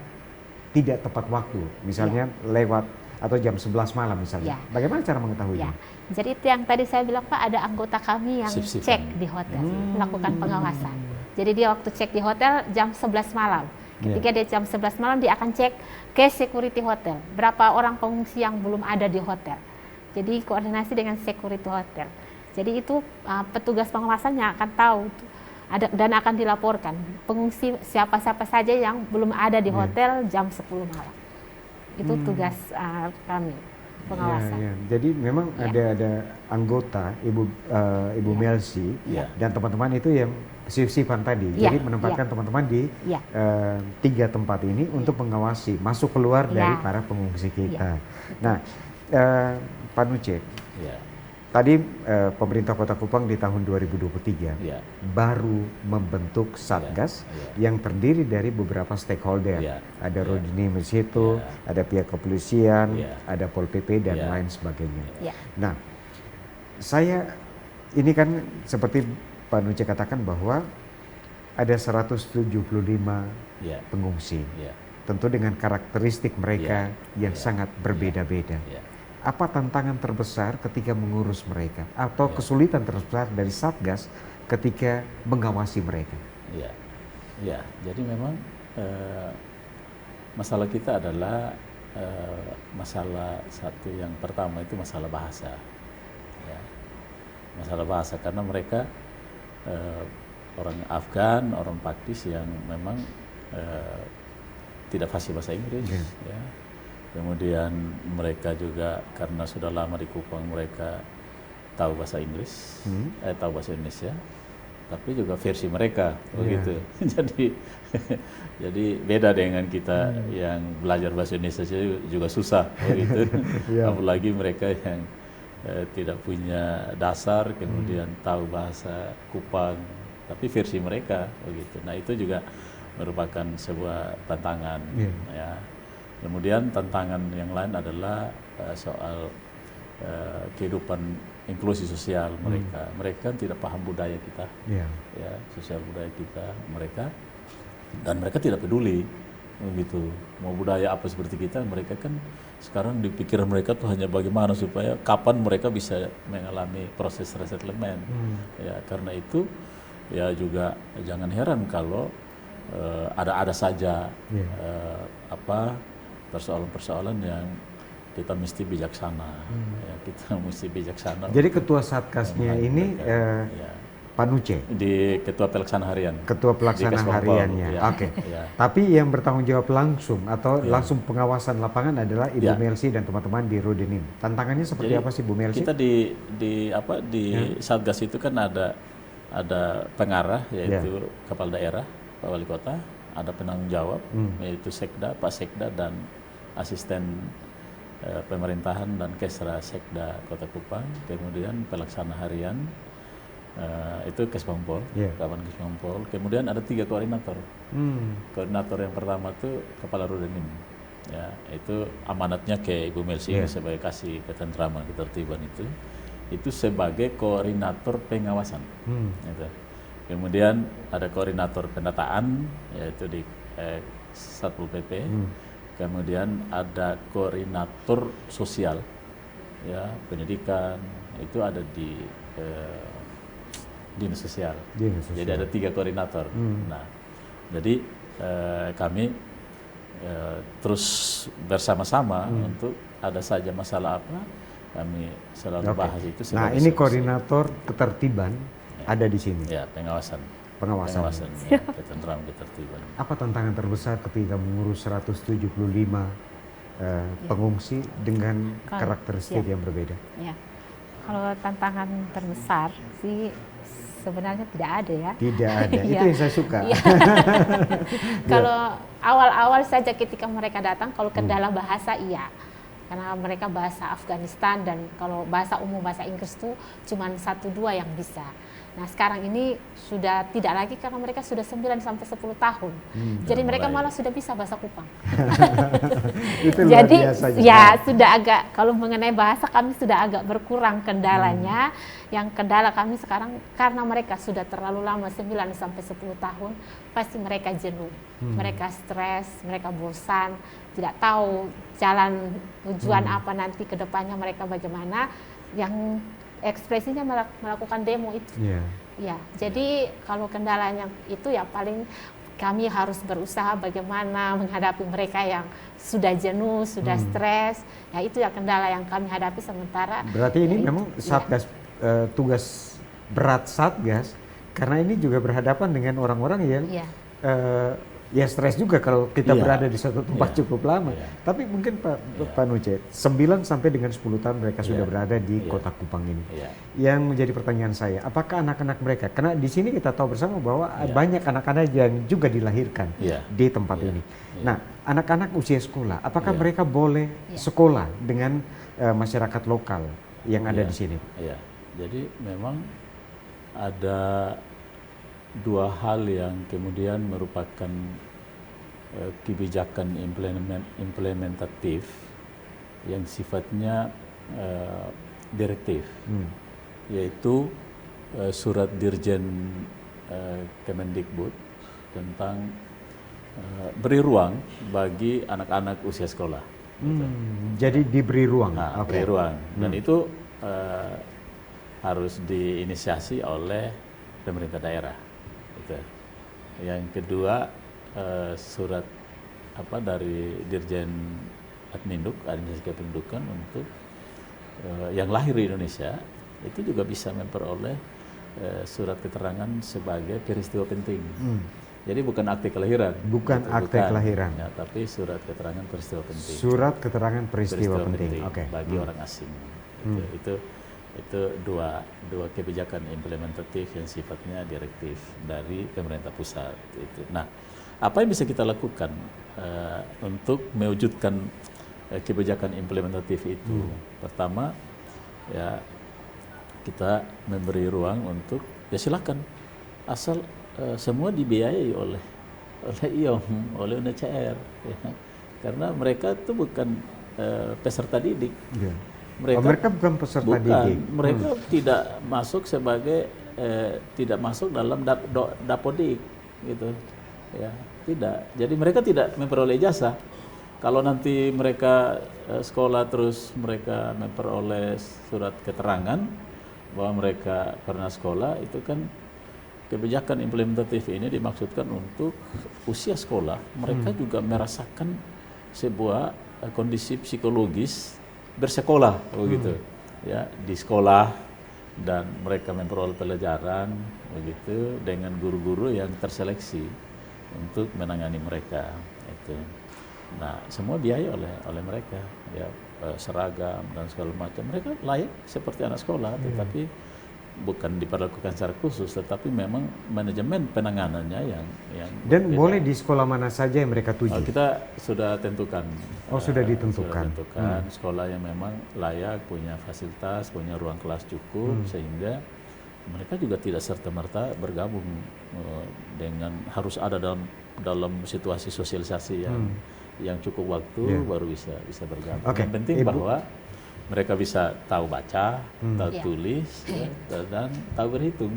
tidak tepat waktu, misalnya lewat atau jam 11 malam misalnya. Bagaimana cara mengetahuinya? Jadi itu yang tadi saya bilang, Pak, ada anggota kami yang cek di hotel, melakukan pengawasan. Jadi dia waktu cek di hotel jam 11 malam. Ketika dia jam 11 malam, dia akan cek ke security hotel. Berapa orang pengungsi yang belum ada di hotel. Jadi koordinasi dengan security hotel. Jadi itu petugas pengawasannya akan tahu dan akan dilaporkan pengungsi siapa-siapa saja yang belum ada di hotel jam 10 malam. Itu tugas kami, pengawasan. Jadi memang ada anggota Ibu Melsi dan teman-teman itu yang sif-sifan tadi. Jadi menempatkan teman-teman di 3 tempat ini untuk mengawasi masuk keluar dari para pengungsi kita. Nah, Pak Nuce, tadi pemerintah Kota Kupang di tahun 2023 baru membentuk Satgas yang terdiri dari beberapa stakeholder. Ada Rodini di situ, ada pihak kepolisian, ada Pol PP dan lain sebagainya. Nah, ini kan seperti Pak Nuce katakan bahwa ada 175 pengungsi. Tentu dengan karakteristik mereka yang sangat berbeda-beda. Apa tantangan terbesar ketika mengurus mereka, atau kesulitan terbesar dari Satgas ketika mengawasi mereka? Jadi memang masalah kita adalah masalah satu yang pertama itu masalah bahasa. Masalah bahasa karena mereka orang Afgan, orang Pakis yang memang tidak fasih bahasa Inggris. Kemudian mereka juga karena sudah lama di Kupang mereka tahu bahasa Inggris, tahu bahasa Indonesia, tapi juga versi mereka begitu. Jadi beda dengan kita yang belajar bahasa Indonesia juga susah begitu. Apalagi mereka yang tidak punya dasar, kemudian tahu bahasa Kupang, tapi versi mereka begitu. Nah itu juga merupakan sebuah tantangan. Kemudian tantangan yang lain adalah soal kehidupan inklusi sosial mereka. Mereka tidak paham budaya kita, ya sosial budaya kita mereka, dan mereka tidak peduli begitu mau budaya apa seperti kita. Mereka kan sekarang di pikiran mereka tuh hanya bagaimana supaya kapan mereka bisa mengalami proses resettlement. Ya karena itu ya juga jangan heran kalau ada saja persoalan-persoalan yang kita mesti bijaksana. Ya, kita mesti bijaksana. Jadi ketua Satgasnya ini Pak Nuce? Di ketua pelaksana harian. Ketua pelaksana hariannya. Oke. Tapi yang bertanggung jawab langsung atau langsung pengawasan lapangan adalah Ibu Melsi dan teman-teman di Rudenim. Tantangannya seperti apa sih Bu Melsi? Kita di Satgas itu kan ada pengarah yaitu kepala daerah, Pak Wali Kota, ada penanggung jawab yaitu Sekda, Pak Sekda dan asisten pemerintahan dan Kesra Sekda Kota Kupang, kemudian pelaksana harian itu Kesbangpol, kawan Kesbangpol, kemudian ada 3 koordinator. Koordinator yang pertama itu Kepala Rudenim, ya itu amanatnya ke Ibu Melsi sebagai kasih ketentraman ketertiban itu sebagai koordinator pengawasan. Gitu. Kemudian ada koordinator pendataan yaitu di Satpol PP. Kemudian ada koordinator sosial, ya pendidikan itu ada di dinas sosial. Jadi ada 3 koordinator. Nah, jadi kami terus bersama-sama untuk ada saja masalah apa kami selalu bahas itu. Nah, ini koordinator ketertiban ada di sini. Ya, pengawasan ya, ketentraman ketertiban. Apa tantangan terbesar ketika mengurus 175 pengungsi dengan karakteristik yang berbeda? Ya. Kalau tantangan terbesar sih sebenarnya tidak ada ya. Tidak ada, itu yang saya suka. Kalau awal-awal saja ketika mereka datang, kalau kendala bahasa iya. Karena mereka bahasa Afghanistan dan kalau bahasa umum bahasa Inggris itu cuma 1-2 yang bisa. Nah sekarang ini sudah tidak lagi karena mereka sudah 9 sampai 10 tahun. Jadi mereka malah sudah bisa bahasa Kupang. Itu jadi ya sudah agak, kalau mengenai bahasa kami sudah agak berkurang kendalanya. Yang kendala kami sekarang karena mereka sudah terlalu lama 9 sampai 10 tahun, pasti mereka jenuh. Mereka stres, mereka bosan, tidak tahu jalan tujuan apa nanti ke depannya mereka bagaimana. Yang ekspresinya melakukan demo itu. Ya, jadi kalau kendalanya itu ya paling kami harus berusaha bagaimana menghadapi mereka yang sudah jenuh, sudah stres. Ya itu ya kendala yang kami hadapi sementara. Berarti ini memang Satgas tugas berat Satgas karena ini juga berhadapan dengan orang-orang yang ya stres juga kalau kita berada di satu tempat cukup lama. Tapi mungkin Pak Nuce, 9 sampai dengan 10 tahun mereka sudah berada di Kota Kupang ini. Yang menjadi pertanyaan saya, apakah anak-anak mereka, karena di sini kita tahu bersama bahwa banyak anak-anak yang juga dilahirkan di tempat ini. Nah, anak-anak usia sekolah, apakah mereka boleh sekolah dengan masyarakat lokal yang ada di sini? Jadi memang ada 2 hal yang kemudian merupakan kebijakan implementatif yang sifatnya direktif, yaitu surat Dirjen Kemendikbud tentang beri ruang bagi anak-anak usia sekolah. Jadi diberi ruang. Beri ruang, dan itu harus diinisiasi oleh pemerintah daerah. Yang kedua surat dari Dirjen Adminduk, Administrasi Kependudukan untuk yang lahir di Indonesia itu juga bisa memperoleh surat keterangan sebagai peristiwa penting. Jadi bukan akte kelahiran. Bukan akte kelahiran. Ya, tapi surat keterangan peristiwa penting. Surat keterangan peristiwa penting. Bagi orang asing. Itu dua kebijakan implementatif yang sifatnya direktif dari pemerintah pusat itu. Nah, apa yang bisa kita lakukan untuk mewujudkan kebijakan implementatif itu? Pertama, ya kita memberi ruang untuk ya silakan asal semua dibiayai oleh IOM, oleh UNHCR, ya. Karena mereka itu bukan peserta didik. Mereka bukan peserta didik. Mereka tidak masuk sebagai tidak masuk dalam dapodik gitu. Ya, tidak. Jadi mereka tidak memperoleh ijazah. Kalau nanti mereka sekolah terus mereka memperoleh surat keterangan bahwa mereka pernah sekolah, itu kan kebijakan implementatif ini dimaksudkan untuk usia sekolah. Mereka juga merasakan sebuah kondisi psikologis bersekolah begitu. Ya, di sekolah dan mereka memperoleh pelajaran begitu dengan guru-guru yang terseleksi untuk menangani mereka itu. Nah, semua biaya oleh mereka, ya, seragam dan segala macam. Mereka layak seperti anak sekolah, tetapi bukan diperlakukan secara khusus, tetapi memang manajemen penanganannya yang dan beda. boleh di sekolah mana saja yang mereka tuju. Kita sudah tentukan. Sudah ditentukan. Sekolah yang memang layak, punya fasilitas, punya ruang kelas cukup, sehingga mereka juga tidak serta-merta bergabung dengan harus ada dalam situasi sosialisasi yang cukup waktu baru bisa bergabung. Yang penting bahwa mereka bisa tahu baca, tahu tulis, dan tahu berhitung.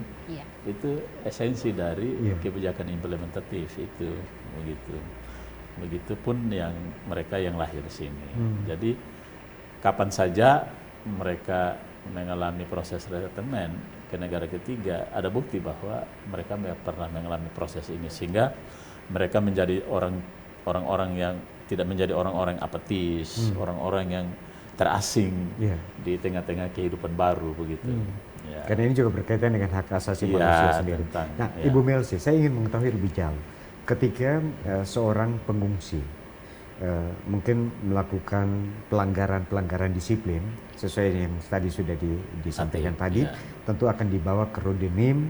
Itu esensi dari kebijakan implementatif itu, begitu. Begitupun yang mereka yang lahir di sini. Jadi kapan saja mereka mengalami proses resettlement ke negara ketiga, ada bukti bahwa mereka pernah mengalami proses ini, sehingga mereka menjadi orang-orang yang tidak menjadi orang-orang apatis, orang-orang yang terasing di tengah-tengah kehidupan baru begitu. Ya. Karena ini juga berkaitan dengan hak asasi manusia sendiri. Ibu Melsi, saya ingin mengetahui lebih jauh. Ketika seorang pengungsi mungkin melakukan pelanggaran disiplin sesuai yang tadi sudah disampaikan tadi, tentu akan dibawa ke Rudenim,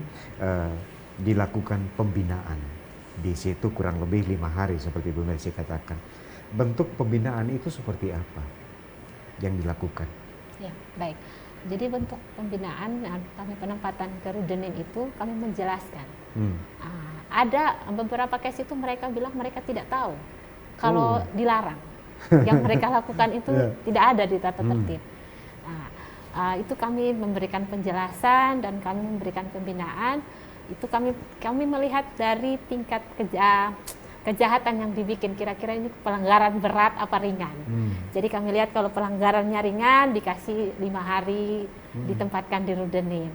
dilakukan pembinaan. Di situ kurang lebih 5 hari seperti Ibu Melsi katakan. Bentuk pembinaan itu seperti apa yang dilakukan? Ya, baik. Jadi bentuk pembinaan kami penempatan ke Rudenim itu kami menjelaskan. Ada beberapa case itu mereka bilang mereka tidak tahu kalau dilarang. Yang mereka lakukan itu tidak ada di tata tertib. Itu kami memberikan penjelasan dan kami memberikan pembinaan. Itu kami melihat dari tingkat kejahatan yang dibikin, kira-kira ini pelanggaran berat apa ringan. Jadi kami lihat kalau pelanggarannya ringan dikasih 5 hari ditempatkan di Rudenim.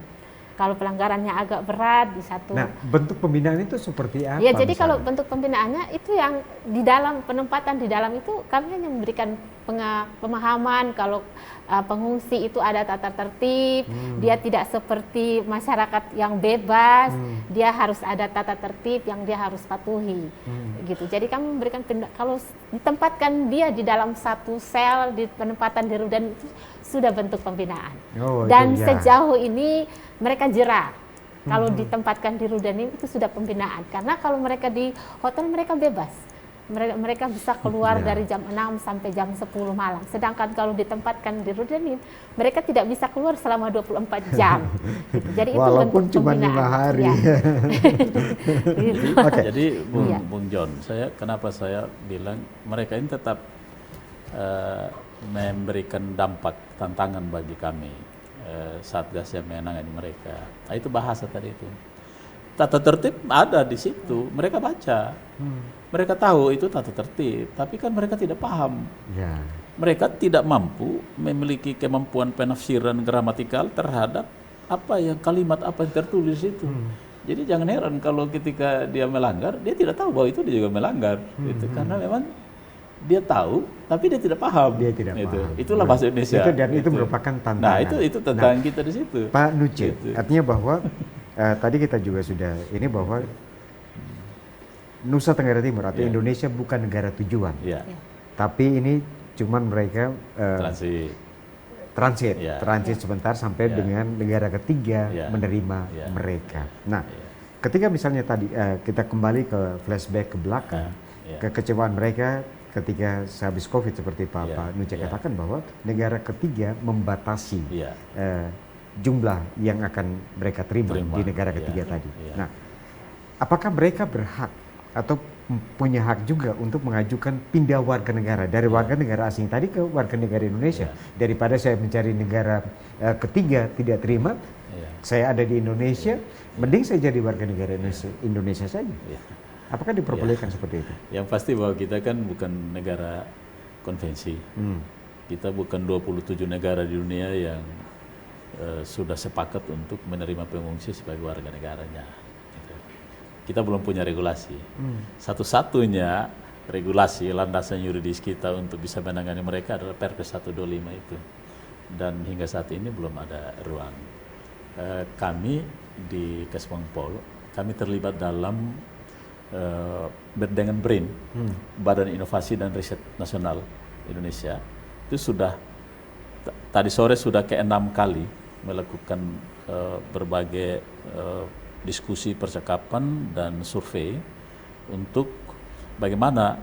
Kalau pelanggarannya agak berat di satu. Nah, bentuk pembinaan itu seperti apa? Ya, jadi kalau bentuk pembinaannya itu yang di dalam penempatan di dalam itu kami hanya memberikan pemahaman kalau pengungsi itu ada tata tertib, dia tidak seperti masyarakat yang bebas, dia harus ada tata tertib yang dia harus patuhi. Gitu. Jadi kami memberikan kalau ditempatkan dia di dalam satu sel di penempatan di Rudenim itu sudah bentuk pembinaan. Dan sejauh ini mereka jerah. Kalau ditempatkan di Rudenim itu sudah pembinaan. Karena kalau mereka di hotel mereka bebas. Mereka bisa keluar dari jam 6 sampai jam 10 malam. Sedangkan kalau ditempatkan di Rudenim, mereka tidak bisa keluar selama 24 jam. Gitu. Jadi walaupun itu bentuk cuma pembinaan. 5 hari. Gitu. Jadi Bung John, kenapa saya bilang mereka ini tetap memberikan dampak tantangan bagi kami Satgas yang menangani mereka. Nah, itu bahasa tadi itu. Tata tertib ada di situ, mereka baca, mereka tahu itu tata tertib, tapi kan mereka tidak paham. Mereka tidak mampu memiliki kemampuan penafsiran gramatikal terhadap kalimat apa yang tertulis itu. Jadi jangan heran kalau ketika dia melanggar, dia tidak tahu bahwa itu dia juga melanggar, gitu. Karena memang dia tahu, tapi dia tidak paham. Dia tidak paham. Itulah bahasa Indonesia. Itu merupakan tantangan. Nah, itu tantangan kita di situ. Pak Nuce, artinya bahwa tadi kita juga sudah ini bahwa Nusa Tenggara Timur atau Indonesia bukan negara tujuan, tapi ini cuman mereka transit sebentar sampai dengan negara ketiga menerima mereka. Nah, ketika misalnya tadi kita kembali ke flashback ke belakang, kekecewaan mereka ketika sehabis COVID seperti Pak Nuce katakan bahwa negara ketiga membatasi jumlah yang akan mereka terima di negara ketiga tadi. Nah, apakah mereka berhak atau punya hak juga untuk mengajukan pindah warga negara dari warga negara asing tadi ke warga negara Indonesia. Daripada saya mencari negara ketiga tidak terima, saya ada di Indonesia, mending saya jadi warga negara Indonesia saja. Apakah diperbolehkan seperti itu? Yang pasti bahwa kita kan bukan negara konvensi. Kita bukan 27 negara di dunia yang sudah sepakat untuk menerima pengungsi sebagai warga negaranya. Gitu. Kita belum punya regulasi. Satu-satunya regulasi landasan yuridis kita untuk bisa menangani mereka adalah Perpres 125 itu. Dan hingga saat ini belum ada ruang. Kami di Kesbangpol, kami terlibat dalam dengan BRIN, Badan Inovasi dan Riset Nasional Indonesia. Itu sudah tadi sore sudah ke-6 kali melakukan berbagai diskusi, percakapan dan survei untuk bagaimana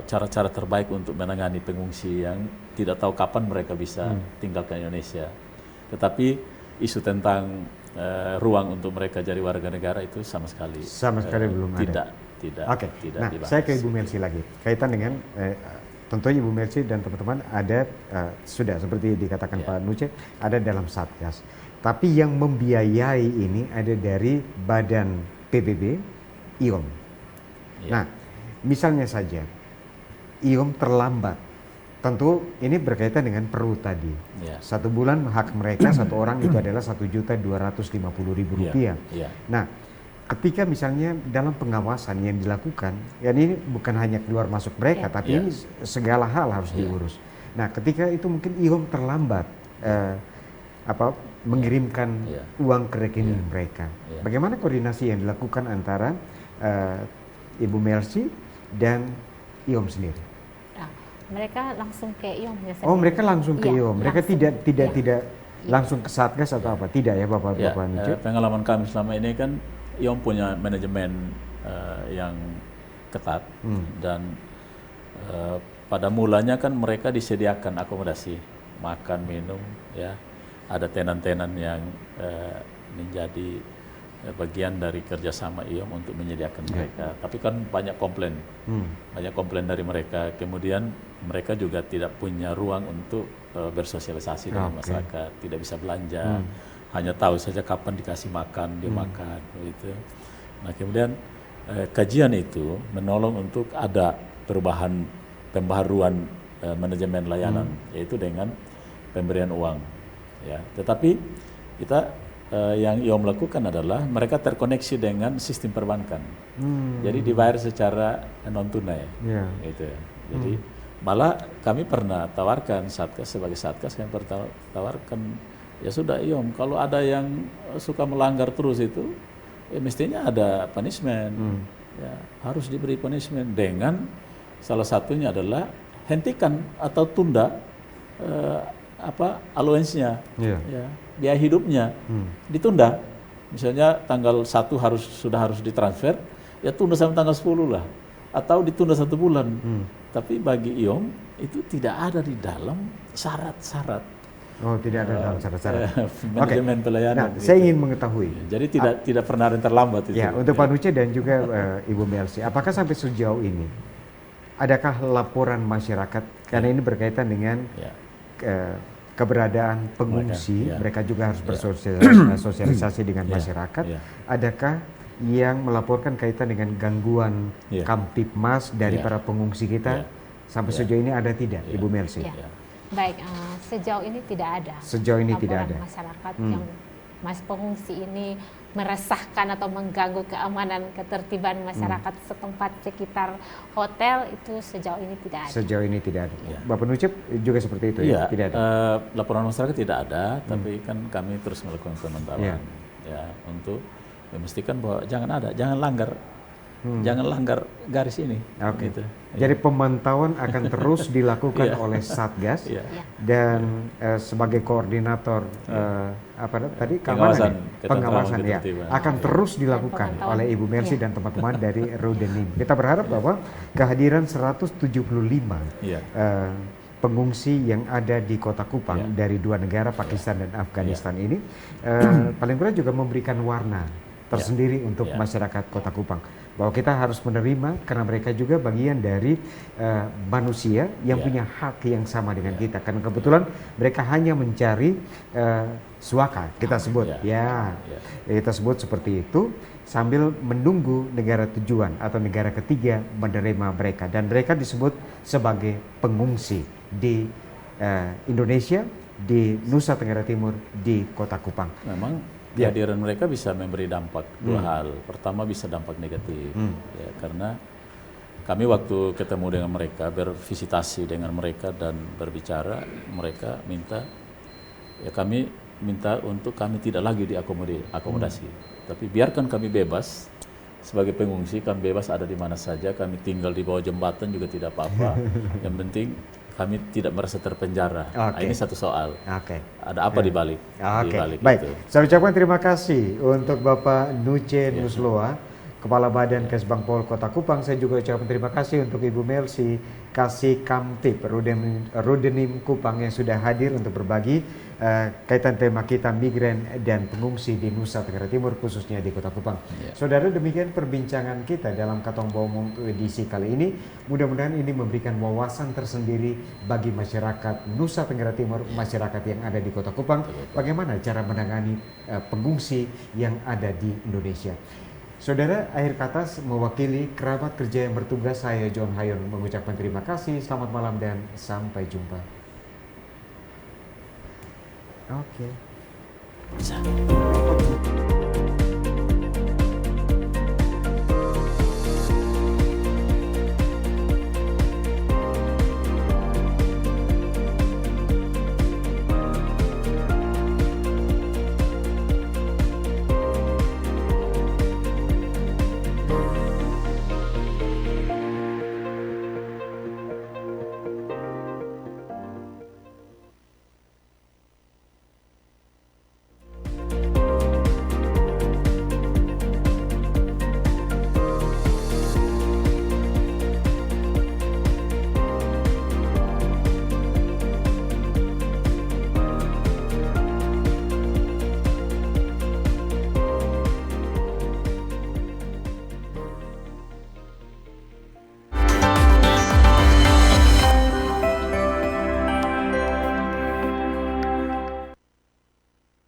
cara-cara terbaik untuk menangani pengungsi yang tidak tahu kapan mereka bisa tinggalkan Indonesia. Tetapi isu tentang ruang untuk mereka jadi warga negara itu sama sekali belum ada. Tidak. Oke. Nah, dibahas. saya ke Ibu Melsi lagi. Kaitan dengan tentunya Ibu Melsi dan teman-teman ada sudah seperti dikatakan Pak Nuce ada dalam Satgas. Tapi yang membiayai ini ada dari Badan PBB, IOM. Nah, misalnya saja IOM terlambat. Tentu ini berkaitan dengan perut tadi. 1 bulan hak mereka satu orang itu adalah Rp1.250.000. Nah, ketika misalnya dalam pengawasan yang dilakukan, ya ini bukan hanya keluar masuk mereka, tapi ini segala hal harus diurus. Nah, ketika itu mungkin IOM terlambat mengirimkan uang ke rekening mereka. Bagaimana koordinasi yang dilakukan antara Ibu Melsi dan IOM sendiri? Mereka langsung ke IOM ya. Mereka langsung ke IOM. Mereka tidak langsung ke Satgas atau apa? Tidak ya, Bapak Nuce? Pengalaman kami selama ini kan IOM punya manajemen yang ketat dan pada mulanya kan mereka disediakan akomodasi, makan, minum, ya. Ada tenan-tenan yang menjadi bagian dari kerjasama IOM untuk menyediakan mereka. Tapi kan banyak komplain dari mereka. Kemudian mereka juga tidak punya ruang untuk bersosialisasi dengan masyarakat, tidak bisa belanja. Hanya tahu saja kapan dikasih makan, dia makan, begitu. Nah, kemudian kajian itu menolong untuk ada pembaharuan manajemen layanan, yaitu dengan pemberian uang. Ya, tetapi kita yang IOM lakukan adalah mereka terkoneksi dengan sistem perbankan, jadi dibayar secara non tunai, gitu. Jadi malah kami pernah tawarkan sebagai Satgas kami pernah tawarkan. Ya sudah IOM, kalau ada yang suka melanggar terus itu, ya mestinya ada punishment, ya, harus diberi punishment dengan salah satunya adalah hentikan atau tunda allowance-nya, ya, biaya hidupnya ditunda. Misalnya tanggal 1 sudah harus ditransfer, ya tunda sampai tanggal 10 lah, atau ditunda 1 bulan. Tapi bagi IOM itu tidak ada di dalam syarat-syarat. Tidak ada dalam syarat-syarat. Manajemen pelayanan. Nah, saya ingin mengetahui. Jadi tidak pernah ada yang terlambat itu. Ya, untuk Pak Nuce dan juga Ibu Melsi, apakah sampai sejauh ini adakah laporan masyarakat karena ini berkaitan dengan keberadaan pengungsi, mereka juga harus bersosialisasi dengan masyarakat. Adakah yang melaporkan kaitan dengan gangguan Kamtipmas dari para pengungsi kita? Sampai sejauh ini ada tidak, Ibu Melsi? Baik, sejauh ini tidak ada. Sejauh ini tidak ada. Masyarakat yang pengungsi ini meresahkan atau mengganggu keamanan ketertiban masyarakat setempat sekitar hotel itu sejauh ini tidak ada. Sejauh ini tidak ada. Bapak Nuce juga seperti itu ya? Tidak ada. Laporan masyarakat tidak ada, tapi kan kami terus melakukan pemantauan ya untuk memastikan bahwa jangan langgar. Jangan langgar garis ini. Gitu. Jadi pemantauan akan terus dilakukan oleh Satgas dan sebagai koordinator pengawasan akan terus dilakukan oleh Ibu Melsi dan teman-teman dari Rudenim. Kita berharap bahwa kehadiran 175 pengungsi yang ada di Kota Kupang dari 2 negara Pakistan dan Afghanistan ini paling kurang juga memberikan warna tersendiri untuk masyarakat Kota Kupang. bahwa kita harus menerima karena mereka juga bagian dari manusia yang punya hak yang sama dengan kita. Karena kebetulan mereka hanya mencari suaka, kita sebut kita sebut seperti itu, sambil menunggu negara tujuan atau negara ketiga menerima mereka, dan mereka disebut sebagai pengungsi di Indonesia, di Nusa Tenggara Timur, di Kota Kupang. Memang kehadiran mereka bisa memberi dampak dua hal. Pertama bisa dampak negatif, ya, karena kami waktu ketemu dengan mereka, bervisitasi dengan mereka dan berbicara, mereka minta, ya kami minta untuk kami tidak lagi diakomodasi, tapi biarkan kami bebas sebagai pengungsi, kami bebas ada di mana saja, kami tinggal di bawah jembatan juga tidak apa-apa. Yang penting kami tidak merasa terpenjara. Nah, ini satu soal. Ada apa di balik? Baik, itu? saya ucapkan terima kasih untuk Bapak Nuce Nusloa, Kepala Badan Kesbangpol Kota Kupang. Saya juga ucapkan terima kasih untuk Ibu Melsi Kasih Kamtip Rudenim Kupang yang sudah hadir untuk berbagi kaitan tema kita migran dan pengungsi di Nusa Tenggara Timur, khususnya di Kota Kupang. Saudara, demikian perbincangan kita dalam Katong Bawa edisi kali ini. Mudah-mudahan ini memberikan wawasan tersendiri bagi masyarakat Nusa Tenggara Timur, masyarakat yang ada di Kota Kupang, bagaimana cara menangani pengungsi yang ada di Indonesia. Saudara, akhir kata mewakili kerabat kerja yang bertugas, saya John Hayon mengucapkan terima kasih, selamat malam dan sampai jumpa. Oke. Bisa.